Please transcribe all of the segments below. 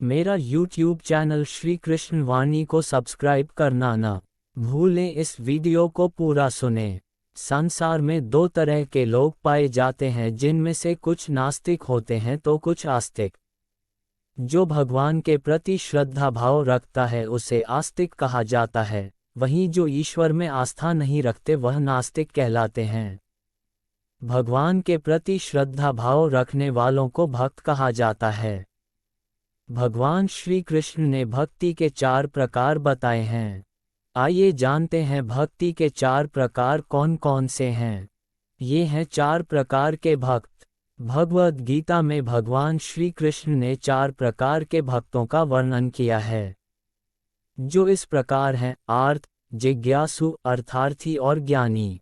मेरा YouTube channel Shri Krishna वाणी को subscribe करना ना भूलें। इस वीडियो को पूरा सुनें। संसार में दो तरह के लोग पाए जाते हैं, जिनमें से कुछ नास्तिक होते हैं तो कुछ आस्तिक। जो भगवान के प्रति श्रद्धा भाव रखता है उसे आस्तिक कहा जाता है, वहीं जो ईश्वर में आस्था नहीं रखते वह नास्तिक कहलाते हैं। भगवान के प्रति श्रद्धा भाव रखने वालों को भक्त कहा जाता है। भगवान श्री कृष्ण ने भक्ति के 4 प्रकार बताए हैं। आइए जानते हैं भक्ति के 4 प्रकार कौन कौन से हैं। ये हैं 4 प्रकार के भक्त। भगवद गीता में भगवान श्री कृष्ण ने 4 प्रकार के भक्तों का वर्णन किया है, जो इस प्रकार हैं: आर्त, जिज्ञासु, अर्थार्थी और ज्ञानी।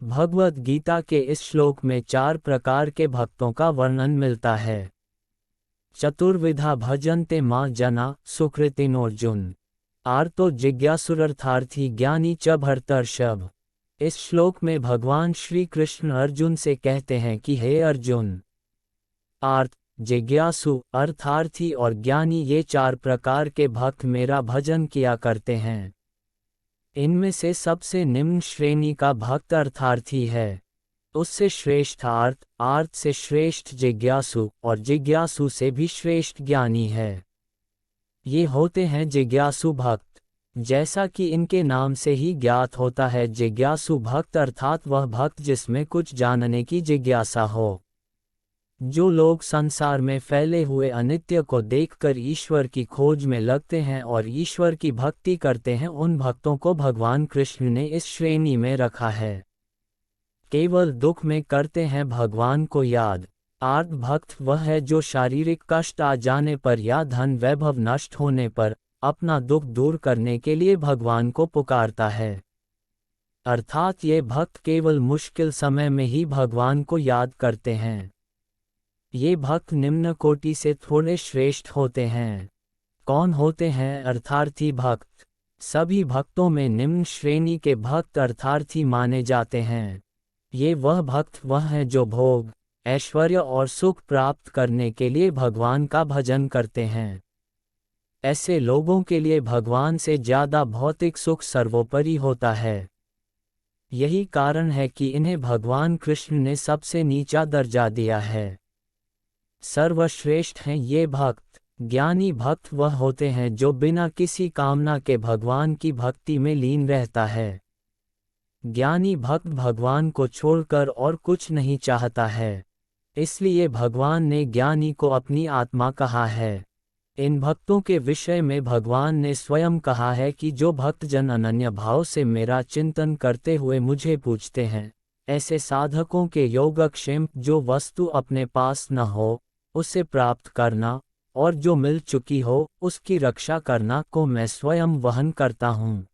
भगवद गीता के इस श्लोक में 4 प्रकार के भक्तों का वर्णन मिलता है। चतुर्विधा भजन्ते मां जना सुकृतिनोर्जुन। आर्तो जिज्ञासुरर्थार्थी ज्ञानी च भरतर्षभ। इस श्लोक में भगवान श्री कृष्ण अर्जुन से कहते हैं कि हे अर्जुन, आर्त, जिज्ञासु, अर्थार्थी और ज्ञानी ये 4 प्रकार के भक्त मेरा भजन किया करते हैं। इनमें से सबसे निम्न श्रेणी का भक्त अर्थार्थी है, उससे श्रेष्ठ आर्त, आर्त से श्रेष्ठ जिज्ञासु और जिज्ञासु से भी श्रेष्ठ ज्ञानी है। ये होते हैं जिज्ञासु भक्त। जैसा कि इनके नाम से ही ज्ञात होता है, जिज्ञासु भक्त अर्थात वह भक्त जिसमें कुछ जानने की जिज्ञासा हो। जो लोग संसार में फैले हुए अनित्य को देखकर ईश्वर की खोज में लगते हैं और ईश्वर की भक्ति करते हैं, उन भक्तों को भगवान कृष्ण ने इस श्रेणी में रखा है। केवल दुख में करते हैं भगवान को याद। आर्त भक्त वह है जो शारीरिक कष्ट आ जाने पर या धन वैभव नष्ट होने पर अपना दुख दूर करने के लिए भगवान को पुकारता है। अर्थात ये भक्त केवल मुश्किल समय में ही भगवान को याद करते हैं। ये भक्त निम्न कोटि से थोड़े श्रेष्ठ होते हैं। कौन होते हैं अर्थार्थी भक्त? सभी भक्तों में निम्न श्रेणी के भक्त अर्थार्थी माने जाते हैं। ये वह भक्त वह हैं जो भोग, ऐश्वर्य और सुख प्राप्त करने के लिए भगवान का भजन करते हैं। ऐसे लोगों के लिए भगवान से ज़्यादा भौतिक सुख सर्वोपरि होता है। यही कारण है कि इन्हें भगवान कृष्ण ने सबसे नीचा दर्जा दिया है। सर्वश्रेष्ठ हैं ये भक्त। ज्ञानी भक्त वह होते हैं जो बिना किसी कामना के भगवान की भक्ति में लीन रहता है। ज्ञानी भक्त भगवान को छोड़कर और कुछ नहीं चाहता है, इसलिए भगवान ने ज्ञानी को अपनी आत्मा कहा है। इन भक्तों के विषय में भगवान ने स्वयं कहा है कि जो भक्तजन अनन्य भाव से मेरा चिंतन करते हुए मुझे पूछते हैं, ऐसे साधकों के योगक्षेम, जो वस्तु अपने पास न हो उसे प्राप्त करना और जो मिल चुकी हो उसकी रक्षा करना को मैं स्वयं वहन करता हूँ।